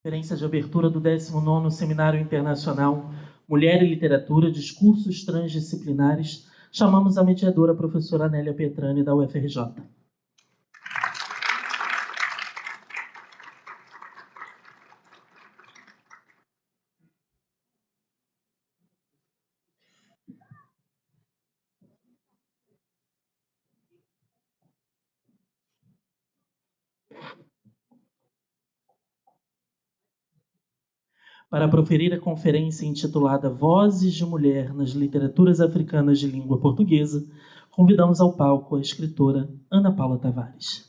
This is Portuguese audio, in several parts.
Conferência de abertura do 19º Seminário Internacional Mulher e Literatura, Discursos Transdisciplinares, chamamos a mediadora, a professora Anélia Petrani, da UFRJ. Para proferir a conferência intitulada Vozes de Mulher nas Literaturas Africanas de Língua Portuguesa, convidamos ao palco a escritora Ana Paula Tavares.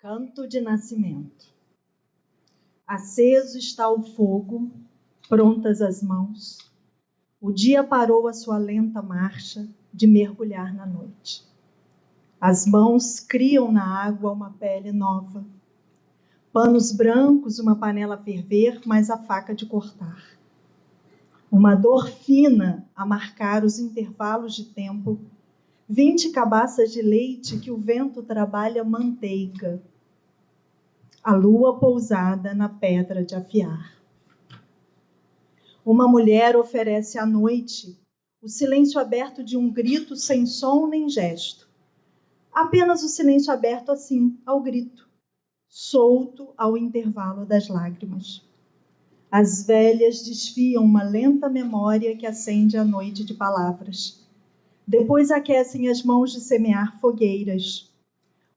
Canto de nascimento. Aceso está o fogo, prontas as mãos. O dia parou a sua lenta marcha de mergulhar na noite. As mãos criam na água uma pele nova. Panos brancos, uma panela a ferver, mas a faca de cortar. Uma dor fina a marcar os intervalos de tempo. 20 cabaças de leite que o vento trabalha manteiga. A lua pousada na pedra de afiar. Uma mulher oferece à noite o silêncio aberto de um grito sem som nem gesto. Apenas o silêncio aberto assim, ao grito, solto ao intervalo das lágrimas. As velhas desfiam uma lenta memória que acende a noite de palavras. Depois aquecem as mãos de semear fogueiras.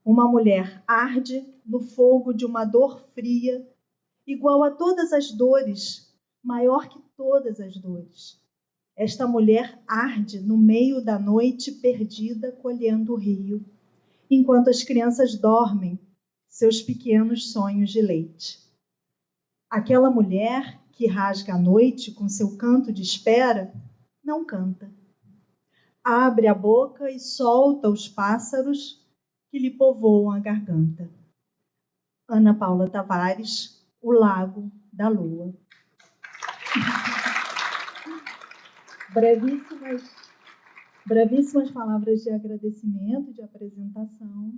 Uma mulher arde no fogo de uma dor fria, igual a todas as dores, maior que todas as dores. Esta mulher arde no meio da noite perdida, colhendo o rio, enquanto as crianças dormem seus pequenos sonhos de leite. Aquela mulher que rasga a noite com seu canto de espera, não canta. Abre a boca e solta os pássaros que lhe povoam a garganta. Ana Paula Tavares, O Lago da Lua. Brevíssimas palavras de agradecimento, de apresentação.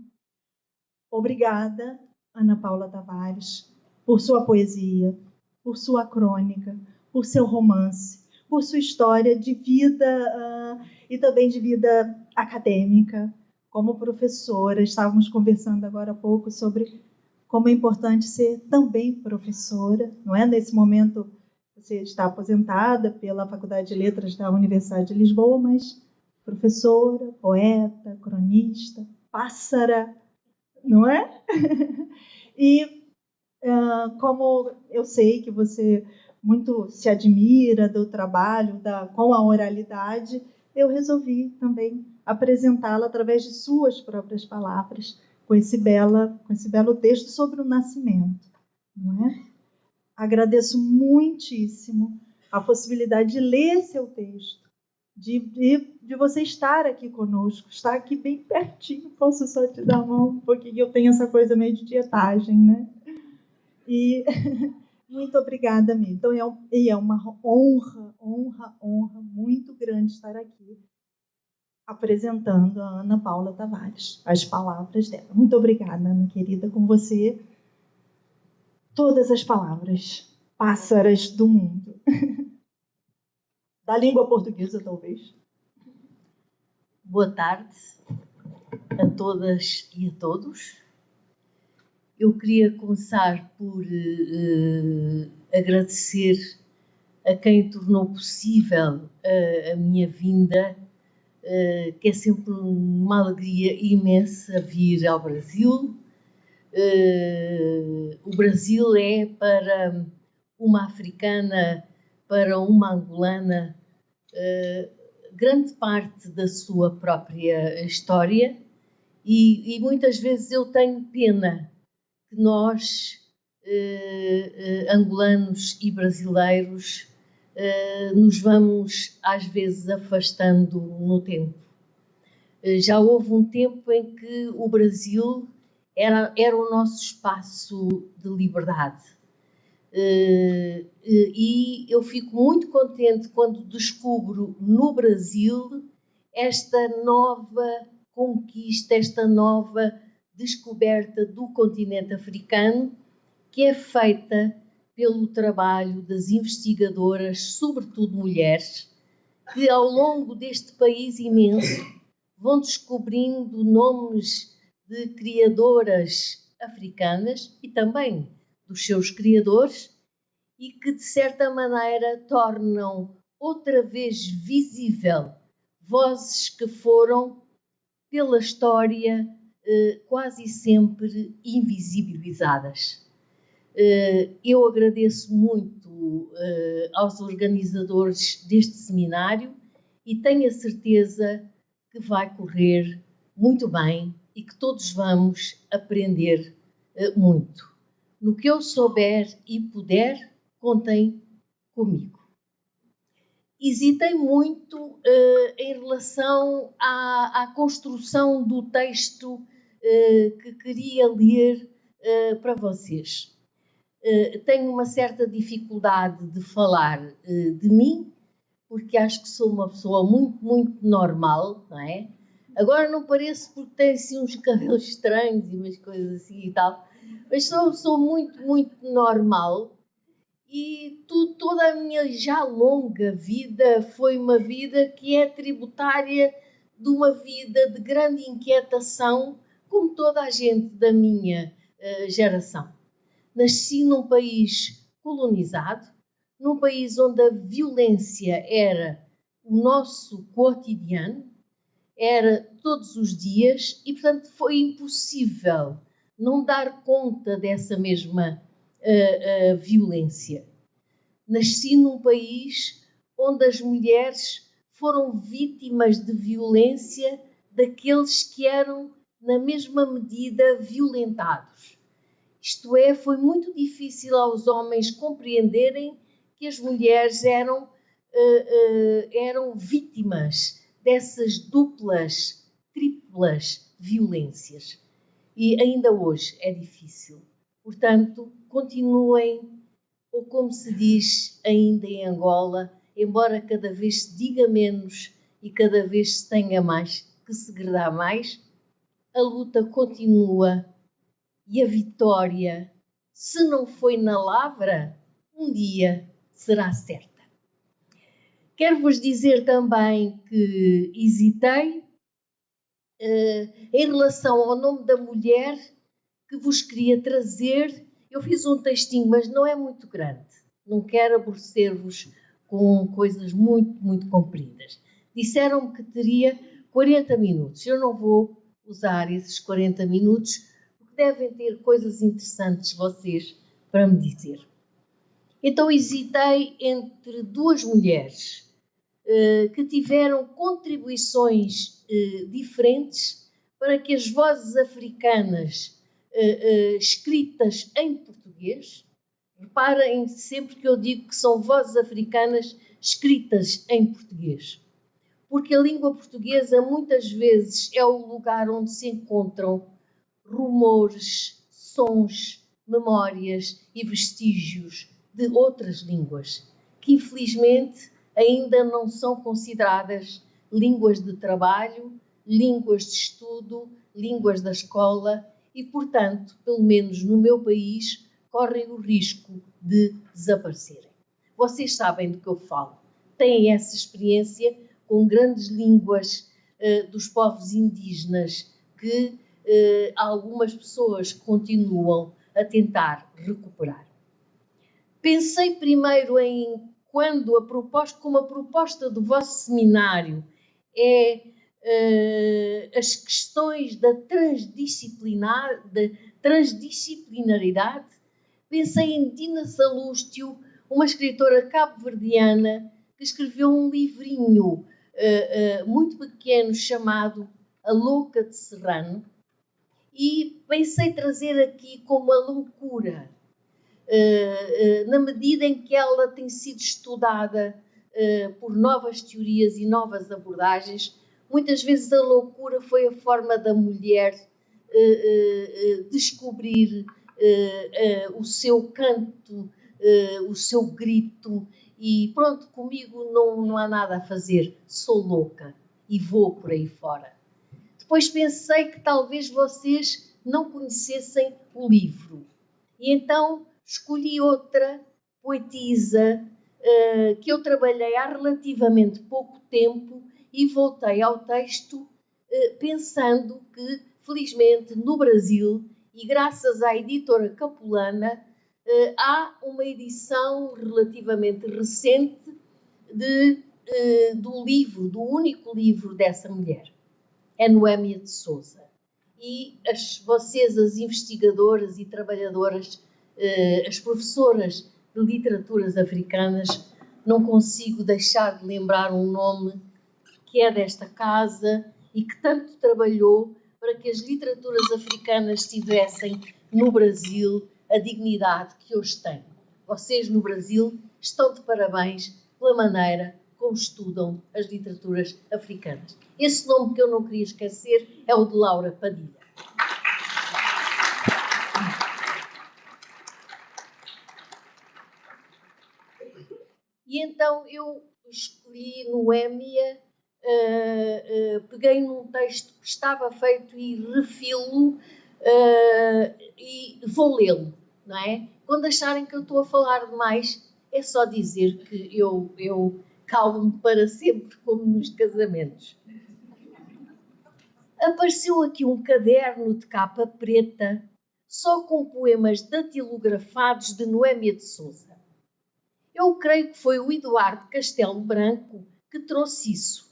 Obrigada, Ana Paula Tavares, por sua poesia, por sua crônica, por seu romance, por sua história de vida e também de vida acadêmica. Como professora, estávamos conversando agora há pouco sobre como é importante ser também professora, não é? Nesse momento, você está aposentada pela Faculdade de Letras da Universidade de Lisboa, mas professora, poeta, cronista, pássara, não é? E como eu sei que você muito se admira do trabalho com a oralidade, eu resolvi também apresentá-la através de suas próprias palavras, com esse belo texto sobre o nascimento, não é? Agradeço muitíssimo a possibilidade de ler seu texto, de você estar aqui conosco, estar aqui bem pertinho. Posso só te dar a mão, porque eu tenho essa coisa meio de dietagem, né? E muito obrigada mesmo. Então, é uma honra muito grande estar aqui apresentando a Ana Paula Tavares, as palavras dela. Muito obrigada, Ana querida, com você. Todas as palavras, pássaras do mundo. Da língua portuguesa, talvez. Boa tarde a todas e a todos. Eu queria começar por agradecer a quem tornou possível a minha vinda, que é sempre uma alegria imensa vir ao Brasil. O Brasil é para uma africana para uma angolana grande parte da sua própria história e muitas vezes eu tenho pena que nós, angolanos e brasileiros, nos vamos às vezes afastando no tempo. Já houve um tempo em que o Brasil era o nosso espaço de liberdade. E eu fico muito contente quando descubro no Brasil esta nova conquista, esta nova descoberta do continente africano, que é feita pelo trabalho das investigadoras, sobretudo mulheres, que ao longo deste país imenso vão descobrindo nomes de criadoras africanas e também dos seus criadores e que, de certa maneira, tornam outra vez visível vozes que foram, pela história, quase sempre invisibilizadas. Eu agradeço muito aos organizadores deste seminário e tenho a certeza que vai correr muito bem e que todos vamos aprender muito. No que eu souber e puder, contem comigo. Hesitei muito em relação à construção do texto que queria ler para vocês. Tenho uma certa dificuldade de falar de mim, porque acho que sou uma pessoa muito, muito normal, não é? Agora não pareço porque tenho assim uns cabelos estranhos e umas coisas assim e tal, mas sou muito, muito normal e toda a minha já longa vida foi uma vida que é tributária de uma vida de grande inquietação, como toda a gente da minha geração. Nasci num país colonizado, num país onde a violência era o nosso cotidiano, era todos os dias e, portanto, foi impossível não dar conta dessa mesma violência. Nasci num país onde as mulheres foram vítimas de violência daqueles que eram, na mesma medida, violentados. Isto é, foi muito difícil aos homens compreenderem que as mulheres eram vítimas dessas duplas, triplas violências. E ainda hoje é difícil. Portanto, continuem, ou como se diz ainda em Angola, embora cada vez se diga menos e cada vez se tenha mais que segredar mais, a luta continua e a vitória, se não foi na lavra, um dia será certa. Quero-vos dizer também que hesitei em relação ao nome da mulher que vos queria trazer. Eu fiz um textinho, mas não é muito grande. Não quero aborrecer-vos com coisas muito, muito compridas. Disseram-me que teria 40 minutos. Eu não vou usar esses 40 minutos, porque devem ter coisas interessantes vocês para me dizer. Então hesitei entre duas mulheres que tiveram contribuições diferentes para que as vozes africanas escritas em português, reparem sempre que eu digo que são vozes africanas escritas em português, porque a língua portuguesa muitas vezes é o lugar onde se encontram rumores, sons, memórias e vestígios de outras línguas, que infelizmente ainda não são consideradas línguas de trabalho, línguas de estudo, línguas da escola e, portanto, pelo menos no meu país, correm o risco de desaparecerem. Vocês sabem do que eu falo. Têm essa experiência com grandes línguas dos povos indígenas que algumas pessoas continuam a tentar recuperar. Pensei primeiro em quando como a proposta do vosso seminário é as questões da transdisciplinaridade, pensei em Dina Salústio uma escritora cabo-verdiana que escreveu um livrinho muito pequeno chamado A Louca de Serrano, e pensei trazer aqui como a loucura, na medida em que ela tem sido estudada por novas teorias e novas abordagens. Muitas vezes a loucura foi a forma da mulher descobrir o seu canto, o seu grito, e pronto, comigo não há nada a fazer, sou louca e vou por aí fora. Depois pensei que talvez vocês não conhecessem o livro, e então escolhi outra poetisa que eu trabalhei há relativamente pouco tempo, e voltei ao texto pensando que, felizmente, no Brasil, e graças à editora Capulana, há uma edição relativamente recente do livro, do único livro dessa mulher. É Noémia de Sousa. E vocês, as investigadoras e trabalhadoras, as professoras de literaturas africanas, não consigo deixar de lembrar um nome que é desta casa e que tanto trabalhou para que as literaturas africanas tivessem no Brasil a dignidade que hoje têm. Vocês no Brasil estão de parabéns pela maneira como estudam as literaturas africanas. Esse nome que eu não queria esquecer é o de Laura Padilha. E então eu escolhi Noémia, peguei num texto que estava feito e refilo e vou lê-lo, não é? Quando acharem que eu estou a falar demais, é só dizer que eu calmo-me para sempre, como nos casamentos. Apareceu aqui um caderno de capa preta, só com poemas datilografados de Noémia de Sousa. Eu creio que foi o Eduardo Castelo Branco que trouxe isso.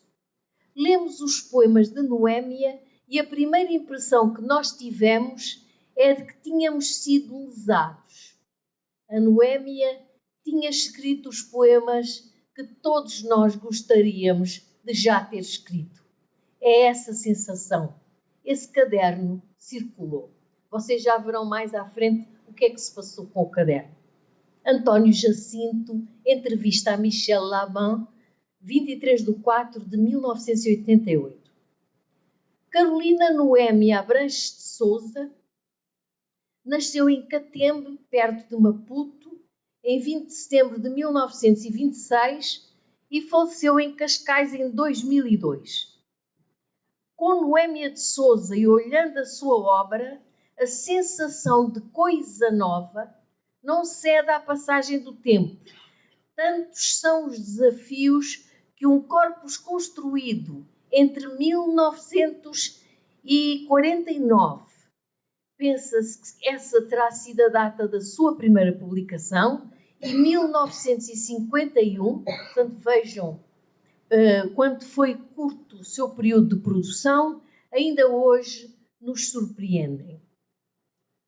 Lemos os poemas de Noémia e a primeira impressão que nós tivemos é de que tínhamos sido lesados. A Noémia tinha escrito os poemas que todos nós gostaríamos de já ter escrito. É essa sensação. Esse caderno circulou. Vocês já verão mais à frente o que é que se passou com o caderno. António Jacinto, entrevista a Michel Laban, 23/4/1988. Carolina Noémia Abranches de Sousa nasceu em Catembe, perto de Maputo, em 20 de setembro de 1926 e faleceu em Cascais em 2002. Com Noémia de Sousa e olhando a sua obra, a sensação de coisa nova não cede à passagem do tempo. Tantos são os desafios que um corpus construído entre 1949, pensa-se que essa terá sido a data da sua primeira publicação, e 1951, portanto vejam quanto foi curto o seu período de produção, ainda hoje nos surpreendem.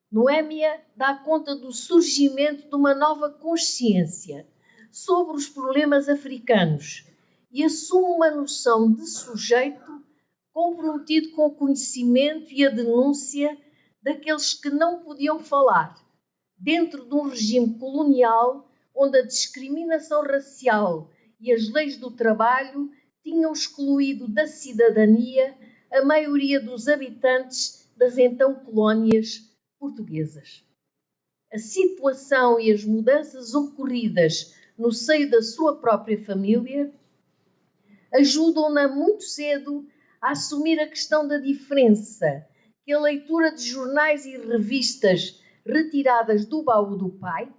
Noémia dá conta do surgimento de uma nova consciência sobre os problemas africanos e assume uma noção de sujeito comprometido com o conhecimento e a denúncia daqueles que não podiam falar, dentro de um regime colonial onde a discriminação racial e as leis do trabalho tinham excluído da cidadania a maioria dos habitantes das então colónias portuguesas. A situação e as mudanças ocorridas no seio da sua própria família ajudam-na muito cedo a assumir a questão da diferença que a leitura de jornais e revistas retiradas do baú do pai.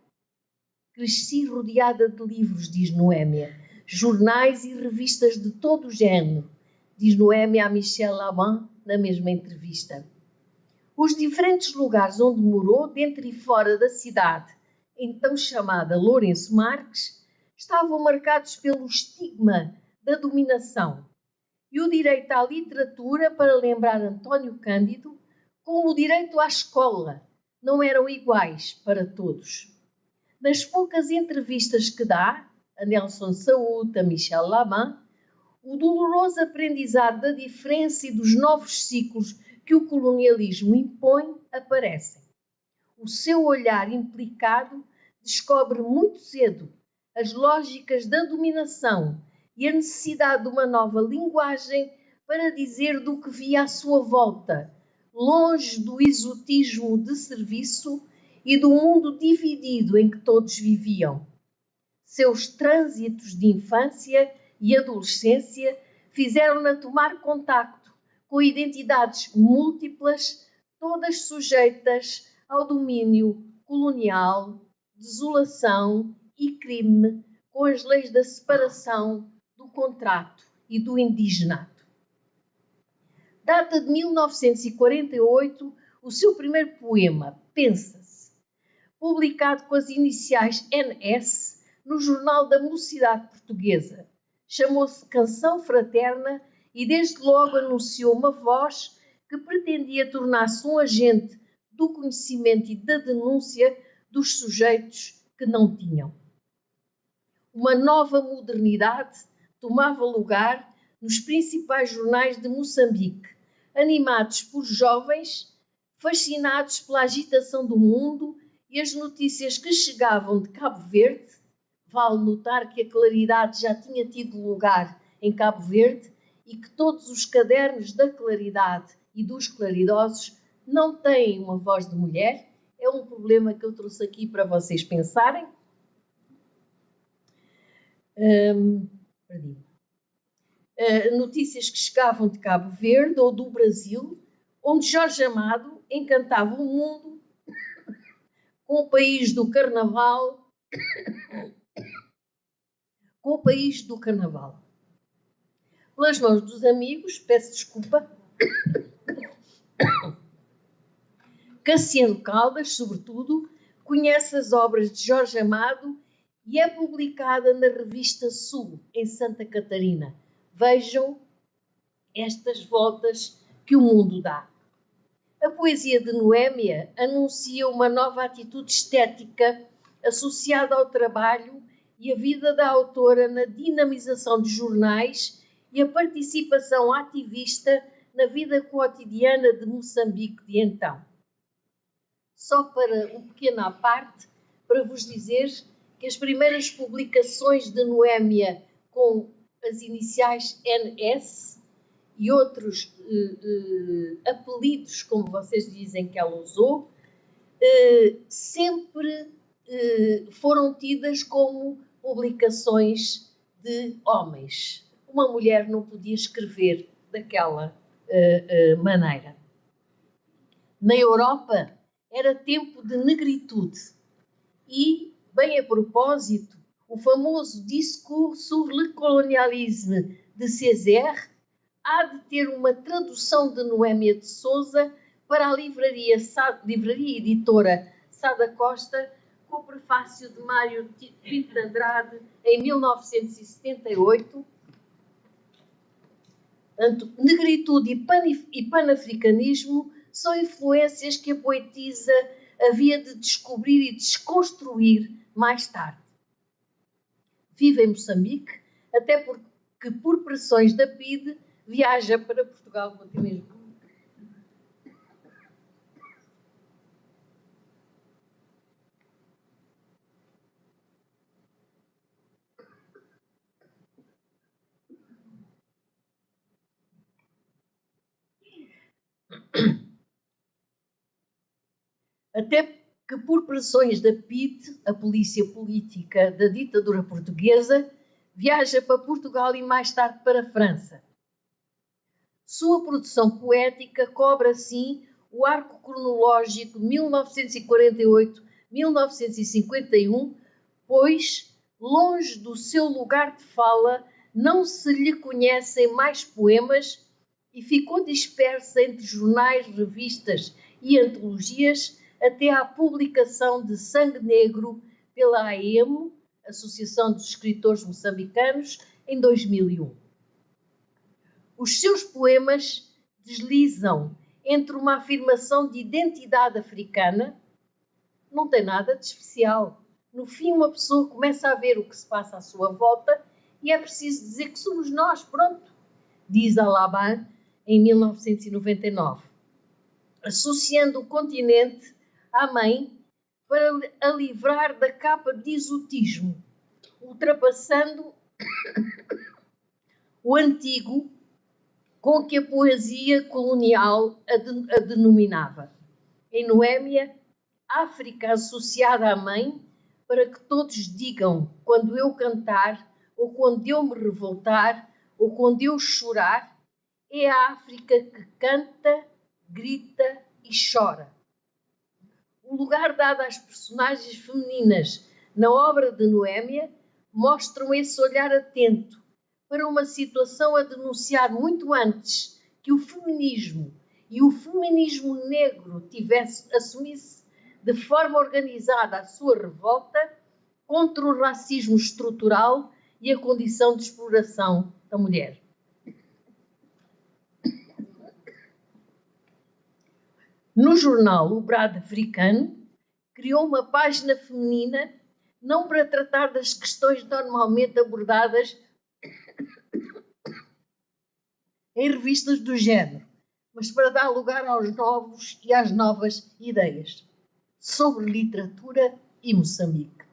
Cresci rodeada de livros, diz Noémia, jornais e revistas de todo o género, diz Noémia a Michel Laban na mesma entrevista. Os diferentes lugares onde morou, dentro e fora da cidade, então chamada Lourenço Marques, estavam marcados pelo estigma da dominação. E o direito à literatura, para lembrar António Cândido, como o direito à escola, não eram iguais para todos. Nas poucas entrevistas que dá, a Nelson Saúde, a Michel Laban, o doloroso aprendizado da diferença e dos novos ciclos que o colonialismo impõe aparecem. O seu olhar implicado descobre muito cedo as lógicas da dominação e a necessidade de uma nova linguagem para dizer do que via à sua volta, longe do exotismo de serviço e do mundo dividido em que todos viviam. Seus trânsitos de infância e adolescência fizeram-na tomar contacto com identidades múltiplas, todas sujeitas ao domínio colonial, desolação e crime, com as leis da separação, do contrato e do indigenato. Data de 1948 o seu primeiro poema, Pensa-se, publicado com as iniciais NS no Jornal da Mocidade Portuguesa. Chamou-se Canção Fraterna e desde logo anunciou uma voz que pretendia tornar-se um agente do conhecimento e da denúncia dos sujeitos que não tinham. Uma nova modernidade tomava lugar nos principais jornais de Moçambique, animados por jovens, fascinados pela agitação do mundo e as notícias que chegavam de Cabo Verde. Vale notar que a Claridade já tinha tido lugar em Cabo Verde e que todos os cadernos da Claridade e dos claridosos não têm uma voz de mulher. É um problema que eu trouxe aqui para vocês pensarem. Notícias que chegavam de Cabo Verde ou do Brasil, onde Jorge Amado encantava o mundo com o país do carnaval, Pelas mãos dos amigos, peço desculpa, Cassiano Caldas, sobretudo, conhece as obras de Jorge Amado e é publicada na Revista Sul, em Santa Catarina. Vejam estas voltas que o mundo dá. A poesia de Noémia anuncia uma nova atitude estética associada ao trabalho e a vida da autora na dinamização de jornais e a participação ativista na vida cotidiana de Moçambique de então. Só para um pequeno à parte, para vos dizer que as primeiras publicações de Noémia com as iniciais NS e outros apelidos, como vocês dizem que ela usou, sempre foram tidas como publicações de homens. Uma mulher não podia escrever daquela maneira. Na Europa era tempo de negritude e, bem a propósito, o famoso Discours sur le colonialisme de Césaire há de ter uma tradução de Noémia de Sousa para a livraria editora Sada Costa, com o prefácio de Mário Pinto de Andrade, em 1978. Portanto, negritude e panafricanismo são influências que a poetisa havia de descobrir e desconstruir mais tarde. Vive em Moçambique, até porque, por pressões da PIDE, viaja para Portugal com a mesmo. Até que, por pressões da PIDE, a polícia política da ditadura portuguesa, viaja para Portugal e mais tarde para a França. Sua produção poética cobre, assim, o arco cronológico 1948-1951, pois, longe do seu lugar de fala, não se lhe conhecem mais poemas e ficou dispersa entre jornais, revistas e antologias até à publicação de Sangue Negro pela AEMO, Associação dos Escritores Moçambicanos, em 2001. Os seus poemas deslizam entre uma afirmação de identidade africana, não tem nada de especial, No fim, uma pessoa começa a ver o que se passa à sua volta e é preciso dizer que somos nós, pronto, diz Alaban em 1999, associando o continente à mãe para a livrar da capa de exotismo, ultrapassando o antigo com que a poesia colonial a denominava. Em Noémia, África associada à mãe, para que todos digam, quando eu cantar, ou quando eu me revoltar, ou quando eu chorar, é a África que canta, grita e chora. O lugar dado às personagens femininas na obra de Noémia mostram esse olhar atento para uma situação a denunciar muito antes que o feminismo e o feminismo negro assumisse de forma organizada a sua revolta contra o racismo estrutural e a condição de exploração da mulher. No jornal O Brado Africano, criou uma página feminina não para tratar das questões normalmente abordadas em revistas do género, mas para dar lugar aos novos e às novas ideias sobre literatura e Moçambique.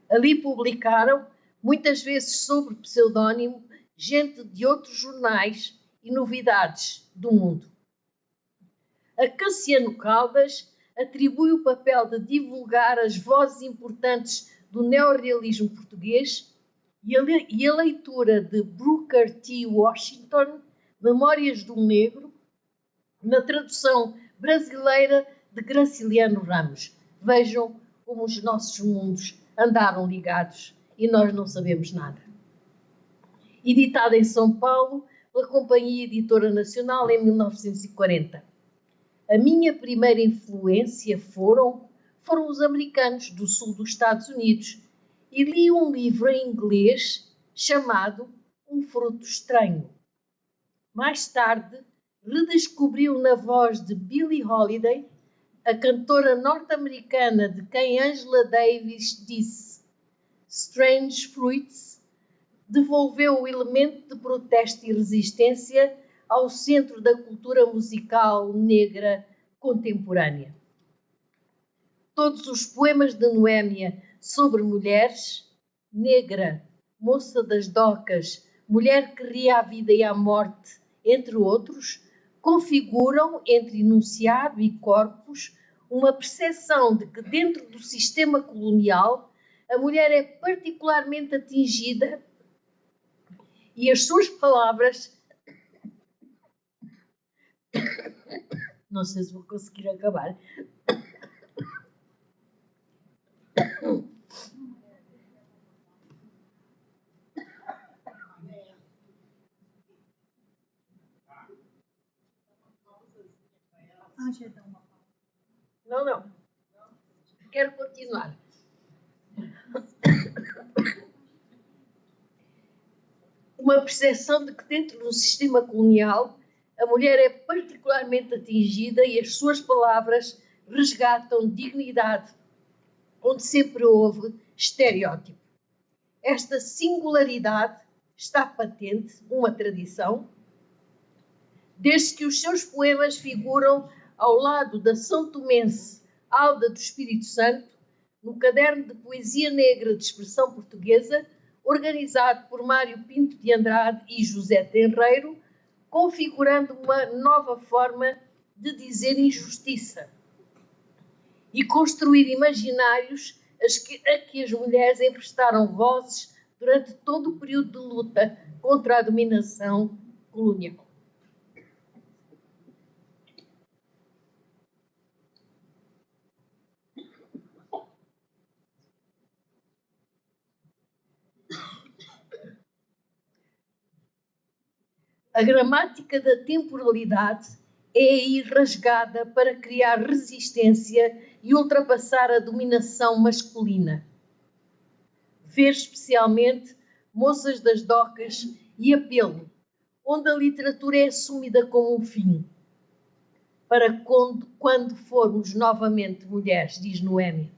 Ali publicaram, muitas vezes sob pseudónimo, gente de outros jornais e novidades do mundo. A Cassiano Caldas atribui o papel de divulgar as vozes importantes do neorrealismo português e a leitura de Booker T. Washington, Memórias de um Negro, na tradução brasileira de Graciliano Ramos. Vejam como os nossos mundos andaram ligados e nós não sabemos nada. Editada em São Paulo pela Companhia Editora Nacional em 1940. A minha primeira influência foram os americanos do sul dos Estados Unidos e li um livro em inglês chamado Um Fruto Estranho. Mais tarde, redescobriu na voz de Billie Holiday, a cantora norte-americana de quem Angela Davis disse Strange Fruits, devolveu o elemento de protesto e resistência ao centro da cultura musical negra contemporânea. Todos os poemas de Noémia sobre mulheres, negra, moça das docas, mulher que ria a vida e a morte, entre outros, configuram, entre enunciado e corpus, uma percepção de que dentro do sistema colonial a mulher é particularmente atingida e as suas palavras... Não sei se vou conseguir acabar. Não. Quero continuar. Uma percepção de que dentro do sistema colonial a mulher é particularmente atingida e as suas palavras resgatam dignidade onde sempre houve estereótipo. Esta singularidade está patente, uma tradição, desde que os seus poemas figuram ao lado da São Tomense Alda do Espírito Santo, no caderno de poesia negra de expressão portuguesa, organizado por Mário Pinto de Andrade e José Tenreiro, configurando uma nova forma de dizer injustiça e construir imaginários a que as mulheres emprestaram vozes durante todo o período de luta contra a dominação colonial. A gramática da temporalidade é aí rasgada para criar resistência e ultrapassar a dominação masculina. Ver especialmente Moças das Docas e Apelo, onde a literatura é assumida como um fim. Para quando formos novamente mulheres, diz Noémia.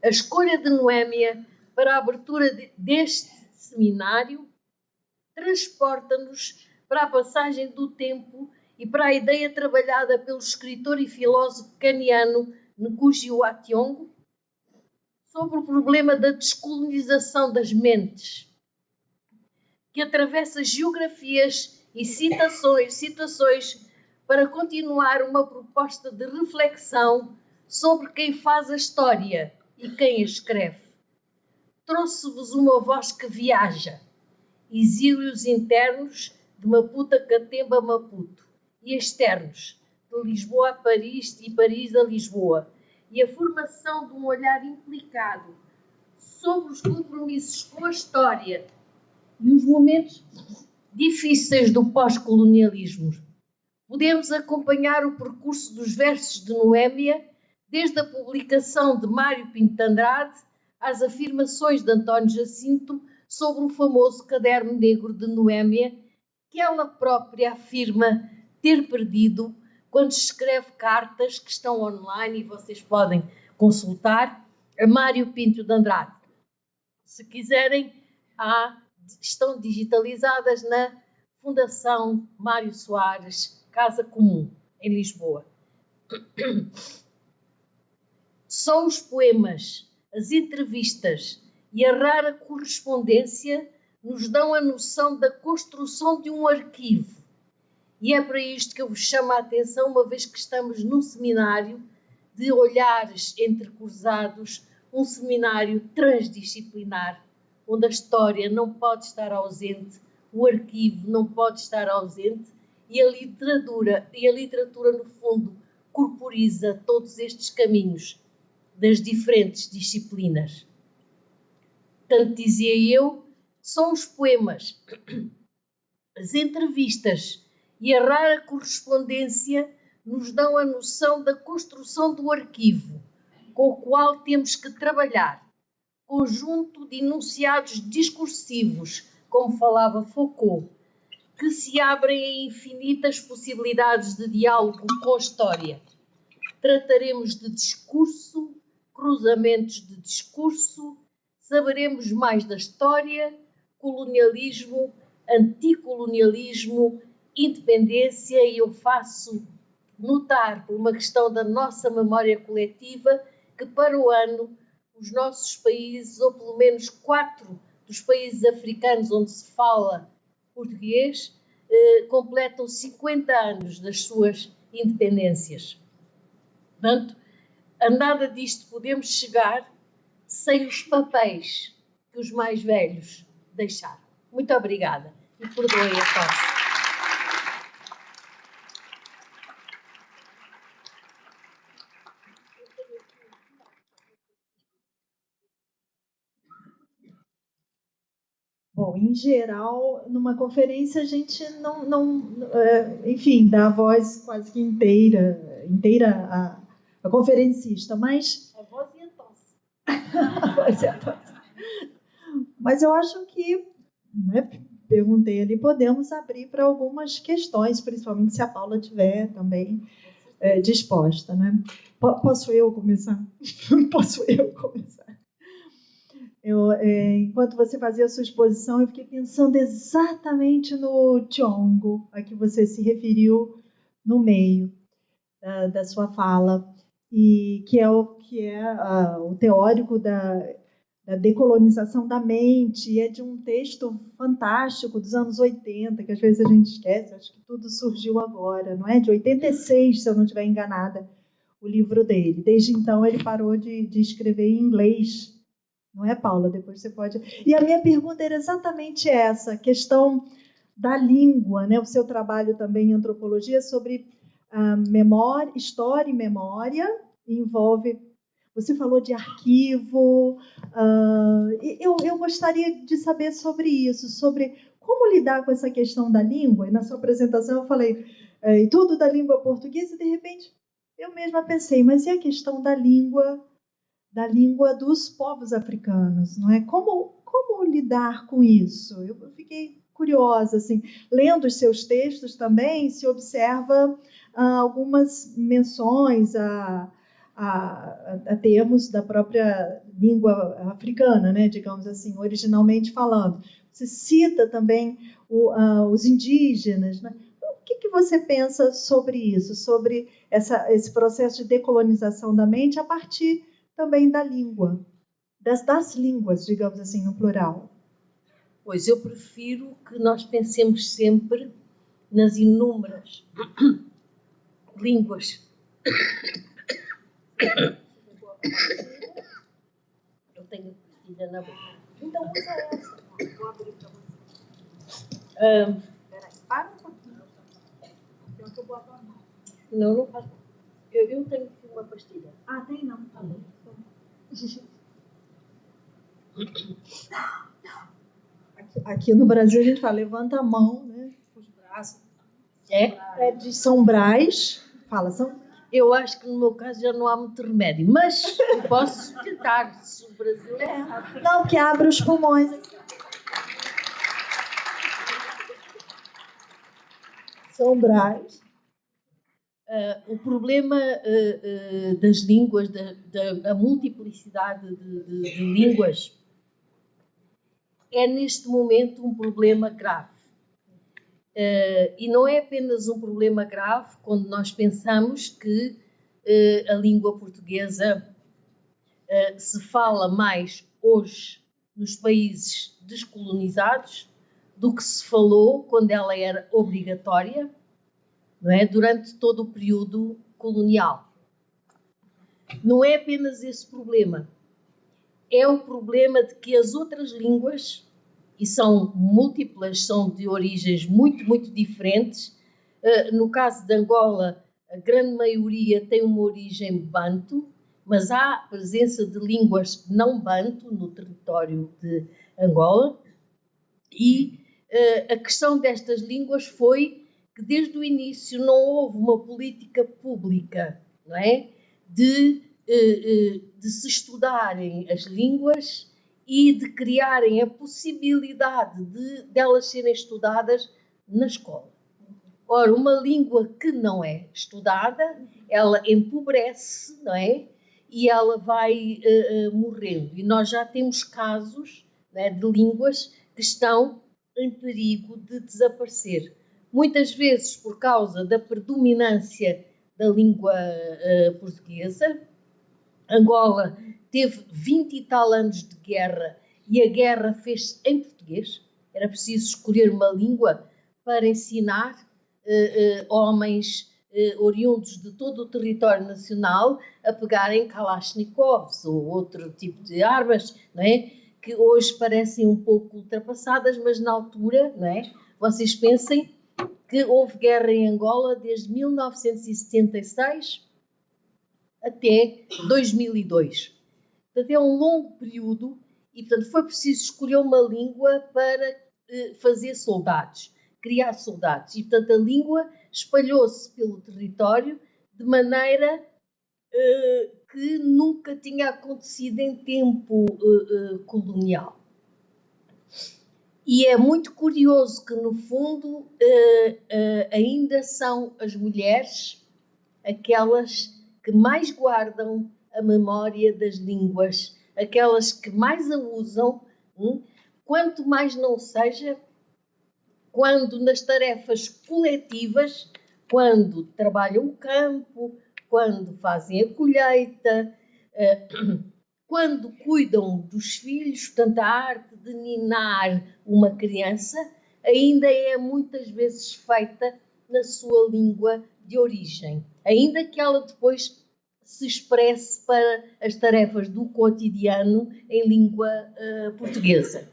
A escolha de Noémia para a abertura deste seminário transporta-nos para a passagem do tempo e para a ideia trabalhada pelo escritor e filósofo caniano Ngugi wa Thiong'o sobre o problema da descolonização das mentes, que atravessa geografias e situações para continuar uma proposta de reflexão sobre quem faz a história e quem a escreve. Trouxe-vos uma voz que viaja, exílios internos de Maputo a Catemba, Maputo, e externos, de Lisboa a Paris e Paris a Lisboa, e a formação de um olhar implicado sobre os compromissos com a história e os momentos difíceis do pós-colonialismo. Podemos acompanhar o percurso dos versos de Noémia, desde a publicação de Mário Pinto de Andrade às afirmações de António Jacinto sobre o famoso caderno negro de Noémia, que ela própria afirma ter perdido quando escreve cartas que estão online e vocês podem consultar, a Mário Pinto de Andrade. Se quiserem, estão digitalizadas na Fundação Mário Soares, Casa Comum, em Lisboa. Só os poemas, as entrevistas e a rara correspondência nos dão a noção da construção de um arquivo. E é para isto que eu vos chamo a atenção, uma vez que estamos num seminário de olhares entrecruzados, um seminário transdisciplinar, onde a história não pode estar ausente, o arquivo não pode estar ausente e a literatura, no fundo, corporiza todos estes caminhos das diferentes disciplinas. Tanto dizia eu, são os poemas, as entrevistas e a rara correspondência nos dão a noção da construção do arquivo, com o qual temos que trabalhar, conjunto de enunciados discursivos, como falava Foucault, que se abrem a infinitas possibilidades de diálogo com a história. Trataremos de discurso, cruzamentos de discurso, saberemos mais da história, colonialismo, anticolonialismo, independência, e eu faço notar, por uma questão da nossa memória coletiva, que para o ano os nossos países, ou pelo menos 4 dos países africanos onde se fala português, completam 50 anos das suas independências. Portanto, a nada disto podemos chegar sem os papéis que os mais velhos deixaram. Muito obrigada e perdoem a tosse. Bom, em geral, numa conferência a gente enfim, dá a voz quase que inteira a conferencista, mas... A voz e a tosse. A voz e a tosse. Mas eu acho que, né, perguntei ali, podemos abrir para algumas questões, principalmente se a Paula estiver também disposta, né? Posso eu começar? Posso eu começar? Enquanto você fazia a sua exposição, eu fiquei pensando exatamente no Thiong'o, a que você se referiu no meio da sua fala, e que é o teórico da decolonização da mente, e é de um texto fantástico dos anos 80, que às vezes a gente esquece, acho que tudo surgiu agora, não é? De 86, se eu não estiver enganada, o livro dele. Desde então ele parou de escrever em inglês. Não é, Paula? Depois você pode... E a minha pergunta era exatamente essa, a questão da língua, né? O seu trabalho também em antropologia sobre memória, história e memória, envolve... Você falou de arquivo, eu gostaria de saber sobre isso, sobre como lidar com essa questão da língua. E na sua apresentação eu falei tudo da língua portuguesa e, de repente, eu mesma pensei, mas e a questão da língua dos povos africanos, não é? Como lidar com isso? Eu fiquei curiosa, assim, lendo os seus textos também, se observa algumas menções a a termos da própria língua africana, né, digamos assim, originalmente falando. Você cita também os indígenas, né? O que você pensa sobre isso, sobre esse processo de decolonização da mente a partir também da língua, das línguas, digamos assim, no plural? Pois eu prefiro que nós pensemos sempre nas inúmeras línguas. Eu tenho pastilha na boca. Então usa essa. Vou abrir para você. Peraí, para um pouquinho. Eu que eu boto a mão. Não faz. Eu tenho aqui uma pastilha. Ah, tem não. Tá bom. Aqui no Brasil a gente fala, levanta a mão, né? Os braços. São Brás. Fala, São. Eu acho que no meu caso já não há muito remédio, mas eu posso tentar, se o Brasil... Não, que abre os pulmões. São Brás. O problema das línguas, da multiplicidade de línguas, é neste momento um problema grave. E não é apenas um problema grave quando nós pensamos que a língua portuguesa se fala mais hoje nos países descolonizados do que se falou quando ela era obrigatória, não é? Durante todo o período colonial. Não é apenas esse problema. É o problema de que as outras línguas, e são múltiplas, são de origens muito, muito diferentes. No caso de Angola, a grande maioria tem uma origem banto, mas há presença de línguas não banto no território de Angola. E a questão destas línguas foi que desde o início não houve uma política pública, não é? De se estudarem as línguas e de criarem a possibilidade de elas serem estudadas na escola. Ora, uma língua que não é estudada, ela empobrece, não é? E ela vai morrendo. E nós já temos casos, não é, de línguas que estão em perigo de desaparecer. Muitas vezes por causa da predominância da língua portuguesa. Angola teve 20 e tal anos de guerra e a guerra fez-se em português. Era preciso escolher uma língua para ensinar homens oriundos de todo o território nacional a pegarem Kalashnikovs ou outro tipo de armas, não é? Que hoje parecem um pouco ultrapassadas, mas na altura, não é? Vocês pensem que houve guerra em Angola desde 1976 até 2002. Portanto, é um longo período e, portanto, foi preciso escolher uma língua para fazer soldados, criar soldados. E, portanto, a língua espalhou-se pelo território de maneira que nunca tinha acontecido em tempo colonial. E é muito curioso que, no fundo, ainda são as mulheres aquelas que mais guardam a memória das línguas, aquelas que mais a usam, quanto mais não seja, quando nas tarefas coletivas, quando trabalham o campo, quando fazem a colheita, quando cuidam dos filhos, portanto, a arte de ninar uma criança ainda é muitas vezes feita na sua língua de origem, ainda que ela depois se expresse para as tarefas do cotidiano em língua portuguesa.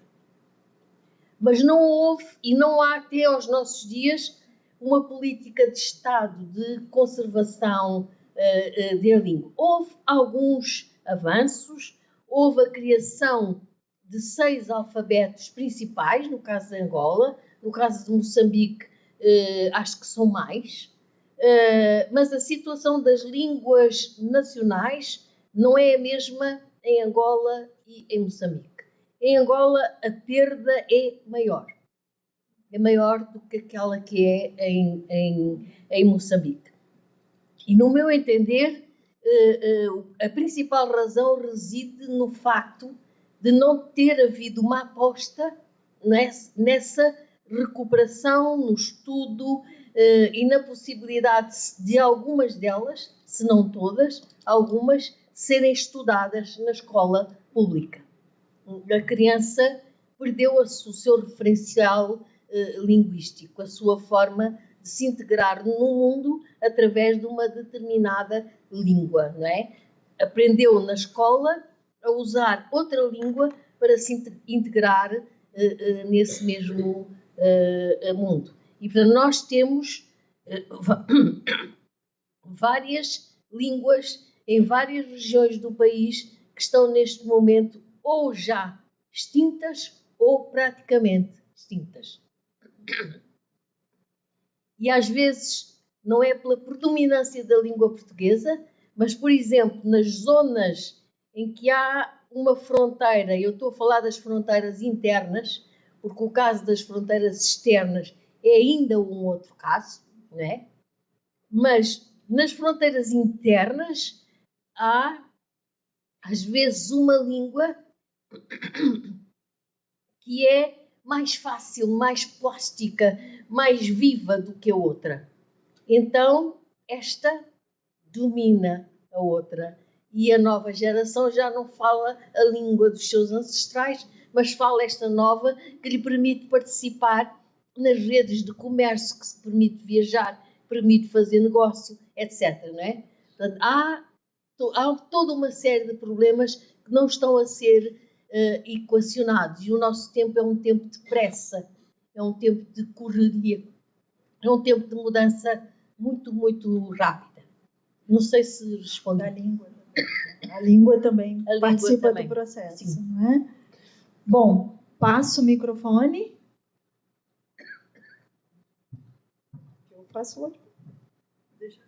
Mas não houve e não há até aos nossos dias uma política de Estado de conservação da língua. Houve alguns avanços, houve a criação de 6 alfabetos principais, no caso de Angola, no caso de Moçambique, acho que são mais, mas a situação das línguas nacionais não é a mesma em Angola e em Moçambique. Em Angola, a perda é maior do que aquela que é em Moçambique. E, no meu entender, a principal razão reside no facto de não ter havido uma aposta nessa recuperação, no estudo e na possibilidade de algumas delas, se não todas, algumas serem estudadas na escola pública. A criança perdeu o seu referencial linguístico, a sua forma de se integrar no mundo através de uma determinada língua, não é? Aprendeu na escola a usar outra língua para se integrar nesse mesmo mundo. E, portanto, nós temos várias línguas em várias regiões do país que estão neste momento ou já extintas ou praticamente extintas. E às vezes não é pela predominância da língua portuguesa, mas, por exemplo, nas zonas em que há uma fronteira, eu estou a falar das fronteiras internas, porque o caso das fronteiras externas é ainda um outro caso, não é? Mas nas fronteiras internas há, às vezes, uma língua que é mais fácil, mais plástica, mais viva do que a outra. Então, esta domina a outra. E a nova geração já não fala a língua dos seus ancestrais, mas fala esta nova que lhe permite participar nas redes de comércio, que se permite viajar, permite fazer negócio, etc. Não é? Portanto, há toda uma série de problemas que não estão a ser equacionados. E o nosso tempo é um tempo de pressa, é um tempo de correria, é um tempo de mudança muito, muito rápida. Não sei se respondi. A língua. A língua também participa do processo, sim. Não é? Bom, passo o microfone. Eu faço outro. Deixa.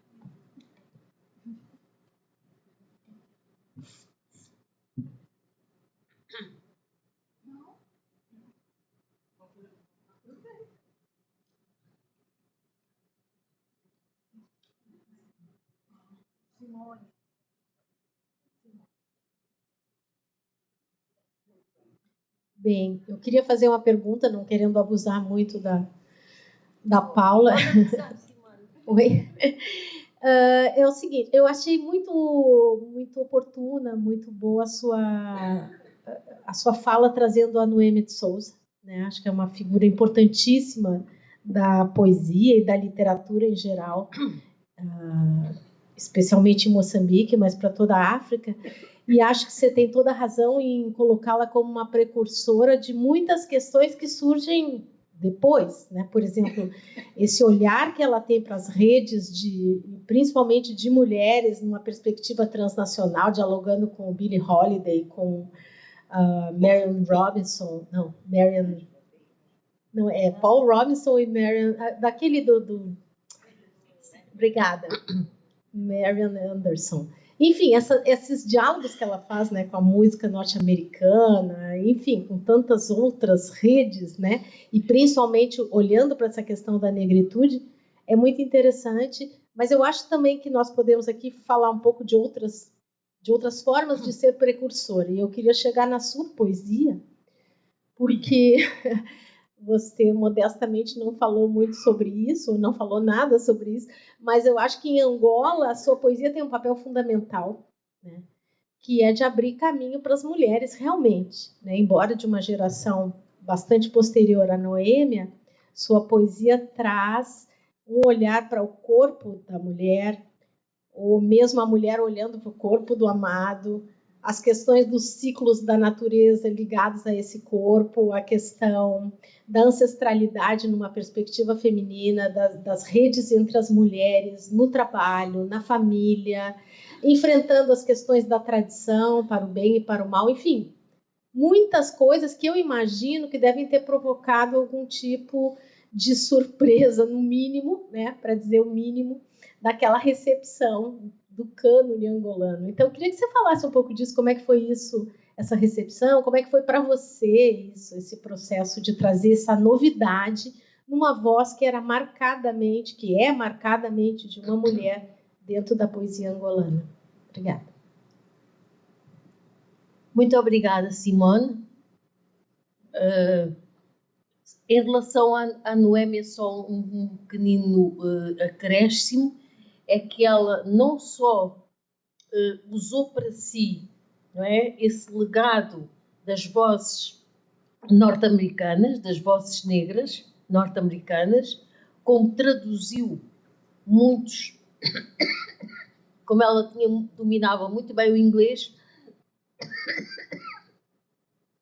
Bem, eu queria fazer uma pergunta, não querendo abusar muito da Paula. Oi? É o seguinte, eu achei muito oportuna, muito boa a sua fala trazendo a Noêmia de Souza, né? Acho que é uma figura importantíssima da poesia e da literatura em geral, especialmente em Moçambique, mas para toda a África. E acho que você tem toda a razão em colocá-la como uma precursora de muitas questões que surgem depois, né? Por exemplo, esse olhar que ela tem para as redes, principalmente de mulheres, numa perspectiva transnacional, dialogando com o Billie Holiday, com Marian Robinson, Paul Robinson e Marian, daquele obrigada, Marian Anderson. Enfim, esses diálogos que ela faz, né, com a música norte-americana, enfim, com tantas outras redes, né, e principalmente olhando para essa questão da negritude, é muito interessante, mas eu acho também que nós podemos aqui falar um pouco de outras formas de ser precursora, e eu queria chegar na sua poesia, porque você modestamente não falou muito sobre isso, não falou nada sobre isso, mas eu acho que em Angola a sua poesia tem um papel fundamental, né? Que é de abrir caminho para as mulheres realmente, né? Embora de uma geração bastante posterior à Noêmia, sua poesia traz um olhar para o corpo da mulher, ou mesmo a mulher olhando para o corpo do amado, as questões dos ciclos da natureza ligados a esse corpo, a questão da ancestralidade numa perspectiva feminina, das redes entre as mulheres, no trabalho, na família, enfrentando as questões da tradição para o bem e para o mal, enfim, muitas coisas que eu imagino que devem ter provocado algum tipo de surpresa, no mínimo, né, para dizer o mínimo, daquela recepção do cânone angolano. Então, eu queria que você falasse um pouco disso, como é que foi isso, essa recepção, como é que foi para você isso, esse processo de trazer essa novidade numa voz que é marcadamente de uma mulher dentro da poesia angolana. Obrigada. Muito obrigada, Simone. Em relação à Noémia, só um pequenino acréscimo, é que ela não só usou para si, não é, esse legado das vozes norte-americanas, das vozes negras norte-americanas, como traduziu muitos, como ela dominava muito bem o inglês,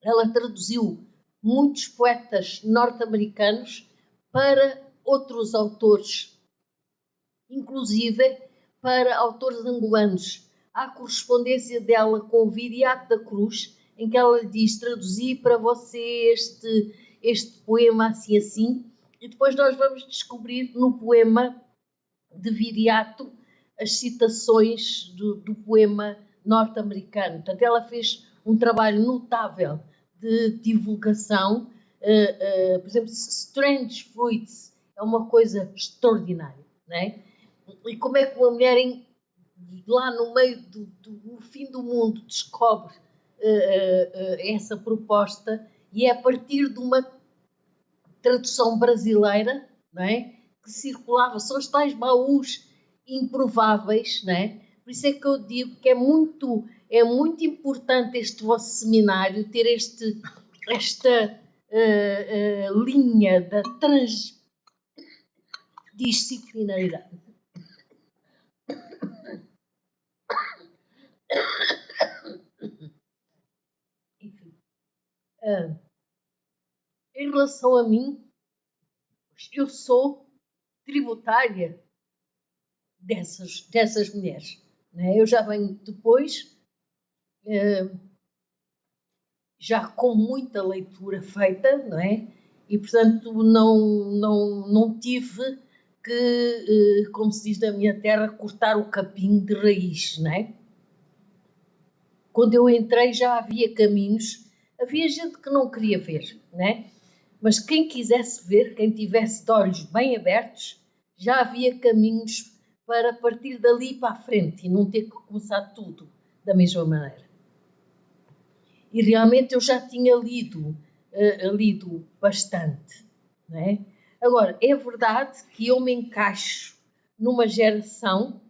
ela traduziu muitos poetas norte-americanos para outros autores, inclusive para autores angolanos. Há correspondência dela com o Viriato da Cruz, em que ela lhe diz: traduzi para você este poema assim assim, e depois nós vamos descobrir no poema de Viriato as citações do poema norte-americano. Portanto, ela fez um trabalho notável de divulgação. Por exemplo, Strange Fruits é uma coisa extraordinária, não é? E como é que uma mulher lá no meio no fim do mundo descobre essa proposta, e é a partir de uma tradução brasileira, não é, que circulava, são os tais baús improváveis, não é? Por isso é que eu digo que é muito importante este vosso seminário ter esta linha da transdisciplinaridade. Enfim. Em relação a mim, eu sou tributária dessas mulheres. Né? Eu já venho depois, já com muita leitura feita, não é? E, portanto, não tive que, como se diz na minha terra, cortar o capim de raiz, não é? Quando eu entrei já havia caminhos, havia gente que não queria ver, não é? Mas quem quisesse ver, quem tivesse de olhos bem abertos, já havia caminhos para partir dali para a frente e não ter que começar tudo da mesma maneira. E realmente eu já tinha lido bastante, não é? Agora, é verdade que eu me encaixo numa geração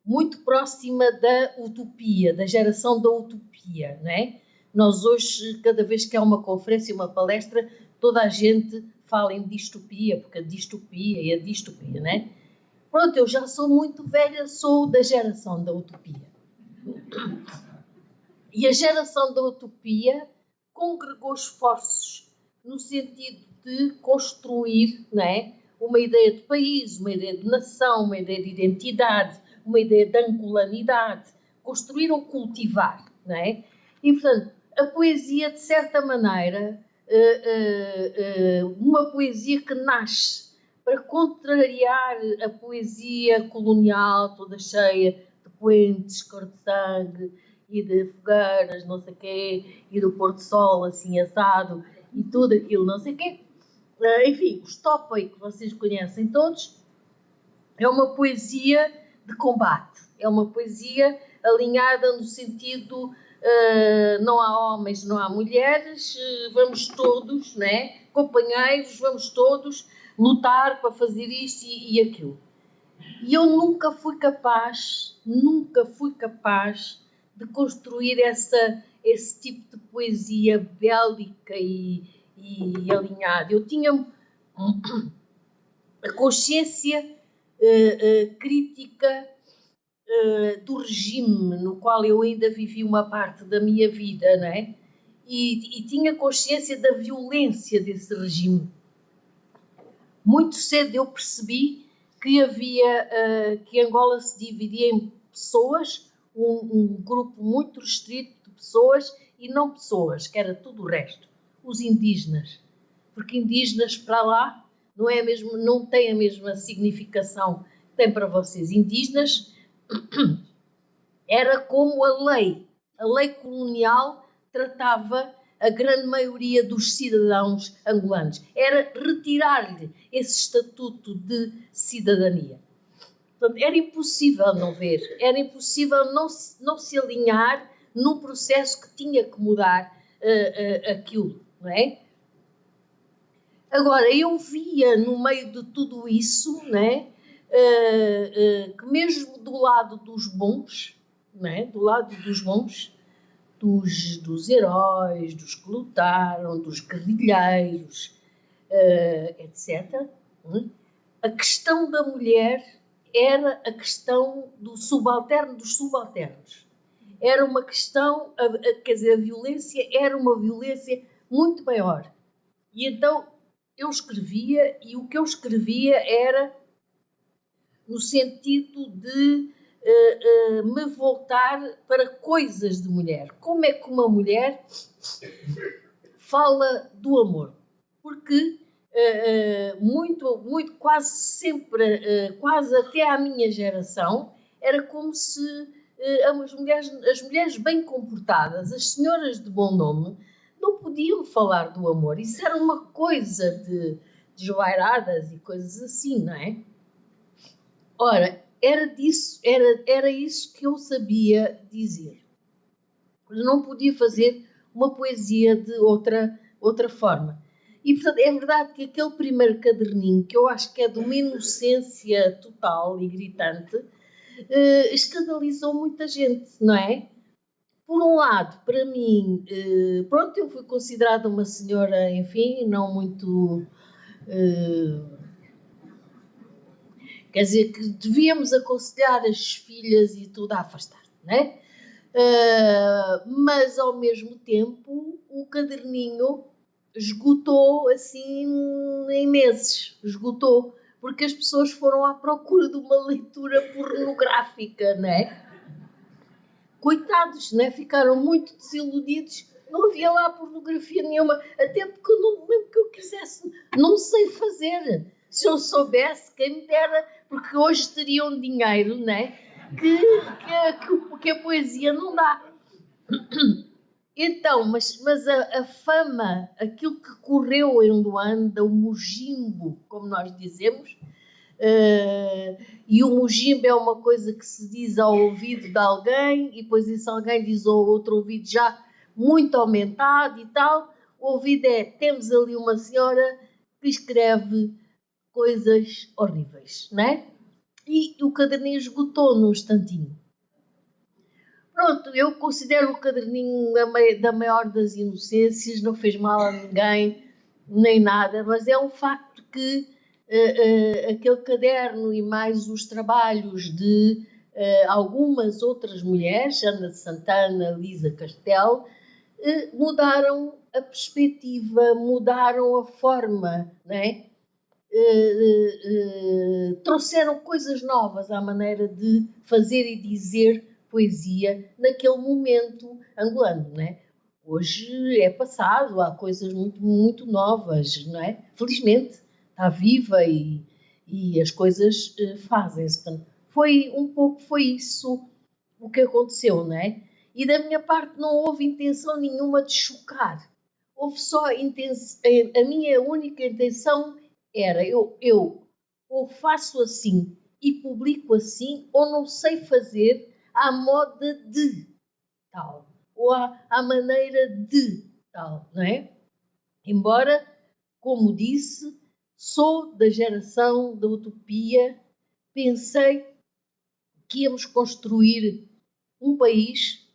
muito próxima da utopia, da geração da utopia, não é? Nós hoje, cada vez que há uma conferência, uma palestra, toda a gente fala em distopia, porque a distopia é a distopia, não é? Pronto, eu já sou muito velha, sou da geração da utopia. E a geração da utopia congregou esforços no sentido de construir, não é, uma ideia de país, uma ideia de nação, uma ideia de identidade, uma ideia de angolanidade. Construíram cultivar, não é? E, portanto, a poesia, de certa maneira, uma poesia que nasce para contrariar a poesia colonial, toda cheia de poentes, cor de sangue, e de fogueiras, não sei o quê, e do pôr do sol, assim, assado, e tudo aquilo, não sei o quê. Enfim, o Stopway, que vocês conhecem todos, é uma poesia de combate. É uma poesia alinhada no sentido não há homens, não há mulheres, vamos todos, né, companheiros, vamos todos lutar para fazer isto e aquilo. E eu nunca fui capaz de construir esse tipo de poesia bélica e alinhada. Eu tinha a consciência crítica do regime no qual eu ainda vivi uma parte da minha vida, não é? E tinha consciência da violência desse regime. Muito cedo eu percebi que Angola se dividia em pessoas, um grupo muito restrito de pessoas e não pessoas, que era tudo o resto, os indígenas. Porque indígenas para lá não tem a mesma significação que tem para vocês. Indígenas era como a lei colonial tratava a grande maioria dos cidadãos angolanos. Era retirar-lhe esse estatuto de cidadania. Portanto, era impossível não ver, era impossível não se alinhar num processo que tinha que mudar aquilo, não é? Agora, eu via no meio de tudo isso, né, que mesmo do lado dos bons, né, do lado dos bons, dos heróis, dos que lutaram, dos guerrilheiros, etc., né, a questão da mulher era a questão do subalterno dos subalternos. Era uma questão, quer dizer, a violência era uma violência muito maior. E então eu escrevia, e o que eu escrevia era no sentido de me voltar para coisas de mulher. Como é que uma mulher fala do amor? Porque muito, quase sempre, quase até à minha geração, era como se as mulheres bem comportadas, as senhoras de bom nome, não podiam falar do amor. Isso era uma coisa de desvairadas e coisas assim, não é? Ora, era isso que eu sabia dizer. Eu não podia fazer uma poesia de outra forma. E, portanto, é verdade que aquele primeiro caderninho, que eu acho que é de uma inocência total e gritante, escandalizou muita gente, não é? Por um lado, para mim, pronto, eu fui considerada uma senhora, enfim, não muito... quer dizer, que devíamos aconselhar as filhas e tudo a afastar, não é? Mas, ao mesmo tempo, o caderninho esgotou, assim, em meses. Esgotou. Porque as pessoas foram à procura de uma leitura pornográfica, não é? Coitados, não é? Ficaram muito desiludidos. Não havia lá pornografia nenhuma. Até porque mesmo que eu quisesse, não sei fazer. Se eu soubesse, quem me dera, porque hoje teriam dinheiro, não é? Que a poesia não dá. Então, mas a fama, aquilo que correu em Luanda, o mujimbo, como nós dizemos, e o mujimbo é uma coisa que se diz ao ouvido de alguém, e depois esse alguém diz ao outro ouvido já muito aumentado e tal. O ouvido é, temos ali uma senhora que escreve coisas horríveis, não é? E o caderninho esgotou num instantinho. Pronto, eu considero o caderninho da maior das inocências, não fez mal a ninguém, nem nada, mas é um facto que aquele caderno e mais os trabalhos de algumas outras mulheres, Ana de Santana, Lisa Castelo, mudaram a perspectiva, mudaram a forma, não é? Trouxeram coisas novas à maneira de fazer e dizer poesia naquele momento angolano, não é? Hoje é passado, há coisas muito, muito novas, não é? Felizmente, está viva e as coisas fazem-se. Foi isso o que aconteceu, não é? E da minha parte não houve intenção nenhuma de chocar. Houve só a minha única intenção era eu ou faço assim e publico assim, ou não sei fazer à moda de tal, ou à maneira de tal, não é? Embora, como disse, sou da geração da utopia, pensei que íamos construir um país,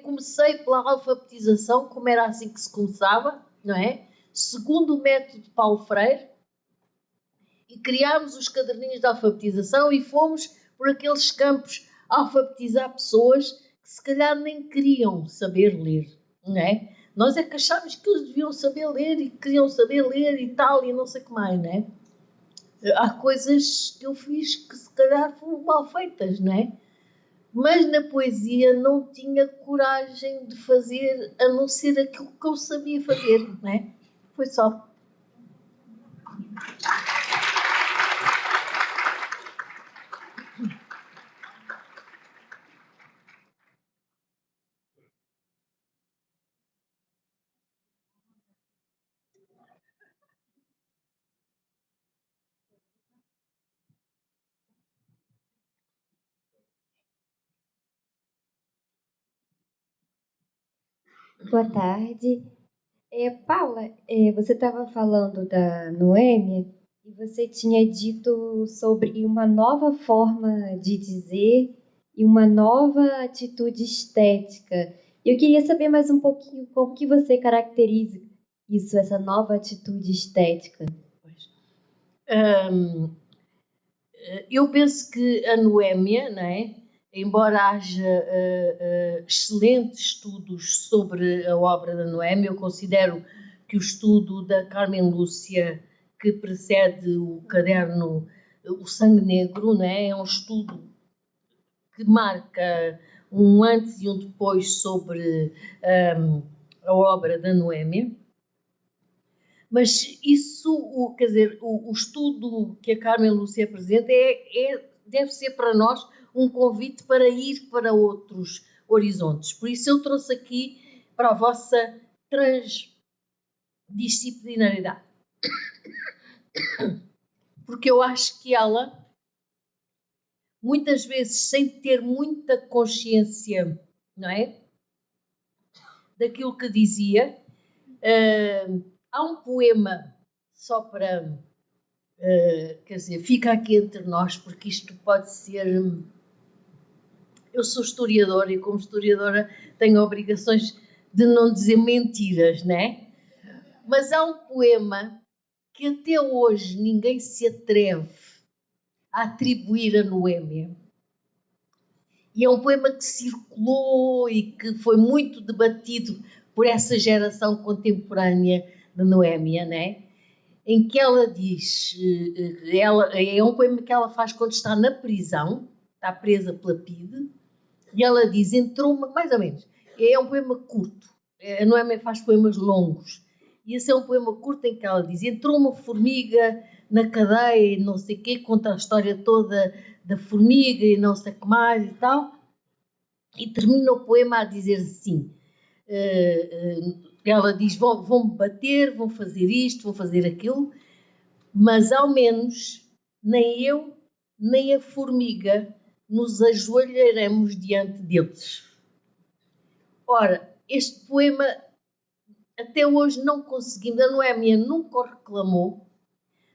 comecei pela alfabetização, como era assim que se começava, não é? Segundo o método de Paulo Freire, e criámos os caderninhos de alfabetização e fomos por aqueles campos alfabetizar pessoas que se calhar nem queriam saber ler, não é? Nós é que achámos que eles deviam saber ler e queriam saber ler e tal e não sei o que mais, não é? Há coisas que eu fiz que se calhar foram mal feitas, não é? Mas na poesia não tinha coragem de fazer a não ser aquilo que eu sabia fazer, não é? Foi só. Boa tarde. Paula, você estava falando da Noêmia e você tinha dito sobre uma nova forma de dizer e uma nova atitude estética. Eu queria saber mais um pouquinho como que você caracteriza isso, essa nova atitude estética. Eu penso que a Noémia, não é? Embora haja excelentes estudos sobre a obra da Noémia, eu considero que o estudo da Carmen Lúcia, que precede o caderno O Sangue Negro, não é? É um estudo que marca um antes e um depois sobre a obra da Noémia. Mas isso, quer dizer, o estudo que a Carmen Lúcia apresenta deve ser para nós um convite para ir para outros horizontes. Por isso eu trouxe aqui para a vossa transdisciplinaridade. Porque eu acho que ela, muitas vezes, sem ter muita consciência, não é? Daquilo que dizia, há um poema, só para... quer dizer, fica aqui entre nós, porque isto pode ser... Eu sou historiadora e, como historiadora, tenho obrigações de não dizer mentiras, né? Mas há um poema que até hoje ninguém se atreve a atribuir a Noémia. E é um poema que circulou e que foi muito debatido por essa geração contemporânea de Noémia, né? Em que ela diz, é um poema que ela faz quando está na prisão, está presa pela PIDE, e ela diz, entrou-me, mais ou menos, é um poema curto, a Noémia faz poemas longos, e esse é um poema curto em que ela diz, entrou uma formiga na cadeia e não sei o quê, conta a história toda da formiga e não sei o que mais e tal, e termina o poema a dizer assim, ela diz, vão-me bater, vão fazer isto, vão fazer aquilo, mas ao menos nem eu, nem a formiga nos ajoelharemos diante deles. Ora, este poema até hoje não conseguimos, a Noémia nunca o reclamou.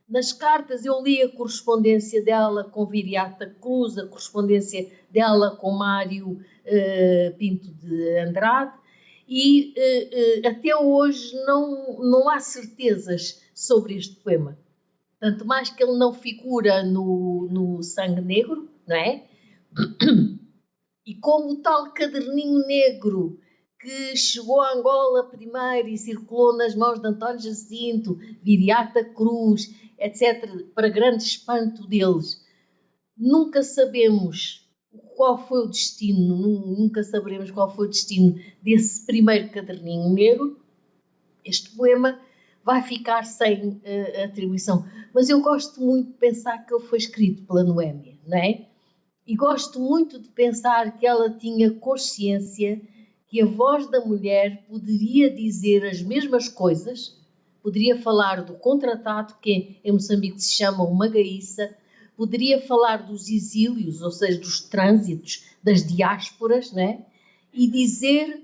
Nas cartas eu li a correspondência dela com Viriata Cruz, a correspondência dela com Mário Pinto de Andrade, e até hoje não há certezas sobre este poema. Tanto mais que ele não figura no Sangue Negro, não é? E como o tal caderninho negro que chegou a Angola primeiro e circulou nas mãos de António Jacinto, Viriata Cruz, etc., para grande espanto deles, nunca sabemos qual foi o destino, nunca saberemos qual foi o destino desse primeiro caderninho negro. Este poema vai ficar sem atribuição. Mas eu gosto muito de pensar que ele foi escrito pela Noémia, não é? E gosto muito de pensar que ela tinha consciência que a voz da mulher poderia dizer as mesmas coisas, poderia falar do contratado, que em Moçambique se chama uma gaíça, poderia falar dos exílios, ou seja, dos trânsitos, das diásporas, né? E dizer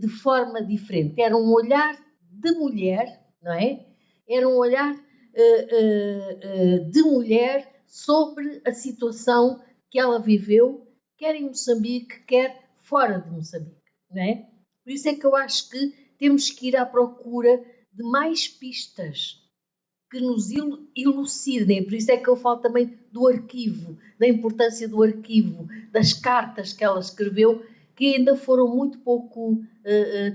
de forma diferente. Era um olhar de mulher, não é? Era um olhar de mulher sobre a situação que ela viveu, quer em Moçambique, quer fora de Moçambique, não é? Por isso é que eu acho que temos que ir à procura de mais pistas que nos elucidem. Por isso é que eu falo também do arquivo, da importância do arquivo, das cartas que ela escreveu, que ainda foram muito pouco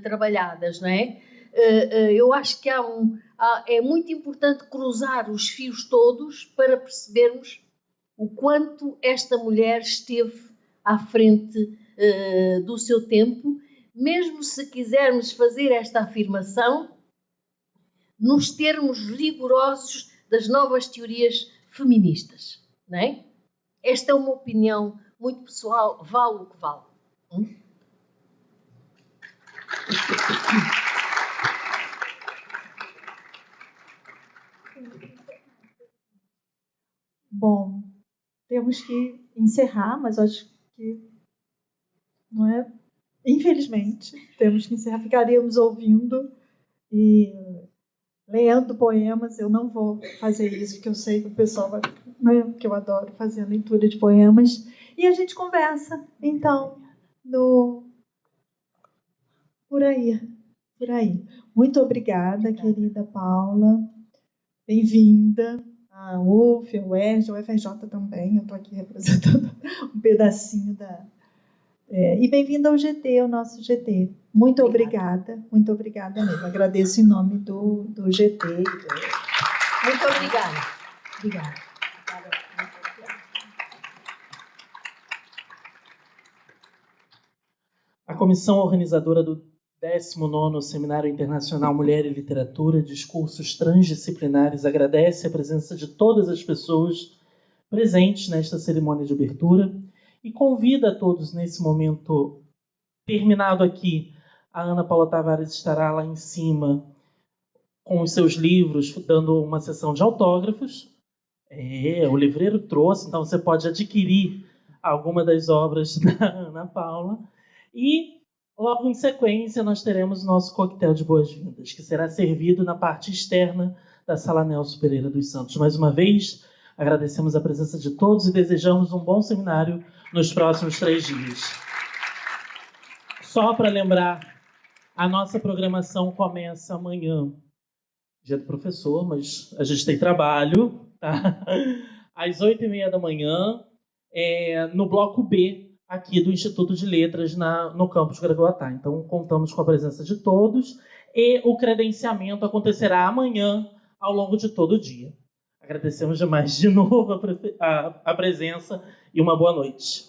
trabalhadas, não é? Eu acho que é muito importante cruzar os fios todos para percebermos o quanto esta mulher esteve à frente do seu tempo, mesmo se quisermos fazer esta afirmação nos termos rigorosos das novas teorias feministas, não é? Esta é uma opinião muito pessoal, vale o que vale. Bom, temos que encerrar, mas acho que não é infelizmente, temos que encerrar. Ficaríamos ouvindo e lendo poemas. Eu não vou fazer isso, porque eu sei que o pessoal vai... Né, porque eu adoro fazer a leitura de poemas. E a gente conversa, então, por aí. Muito obrigada, querida Paula. Bem-vinda à UF, ao UERJ, ao FRJ também. Eu estou aqui representando um pedacinho da... e bem-vinda ao GT, ao nosso GT. Muito obrigada mesmo. Agradeço em nome do GT. Muito obrigada. Obrigada. A comissão organizadora do 19º Seminário Internacional Mulher e Literatura, Discursos Transdisciplinares, agradece a presença de todas as pessoas presentes nesta cerimônia de abertura e convida a todos nesse momento, terminado aqui, a Ana Paula Tavares estará lá em cima com os seus livros, dando uma sessão de autógrafos. O livreiro trouxe, então você pode adquirir alguma das obras da Ana Paula. E, logo em sequência, nós teremos nosso coquetel de boas-vindas, que será servido na parte externa da Sala Nelson Pereira dos Santos. Mais uma vez, agradecemos a presença de todos e desejamos um bom seminário nos próximos 3 dias. Só para lembrar, a nossa programação começa amanhã. Dia do professor, mas a gente tem trabalho, tá? Às 8h30 da manhã, no bloco B, aqui do Instituto de Letras, no campus Gragoatá. Então, contamos com a presença de todos e o credenciamento acontecerá amanhã, ao longo de todo o dia. Agradecemos demais de novo a presença e uma boa noite.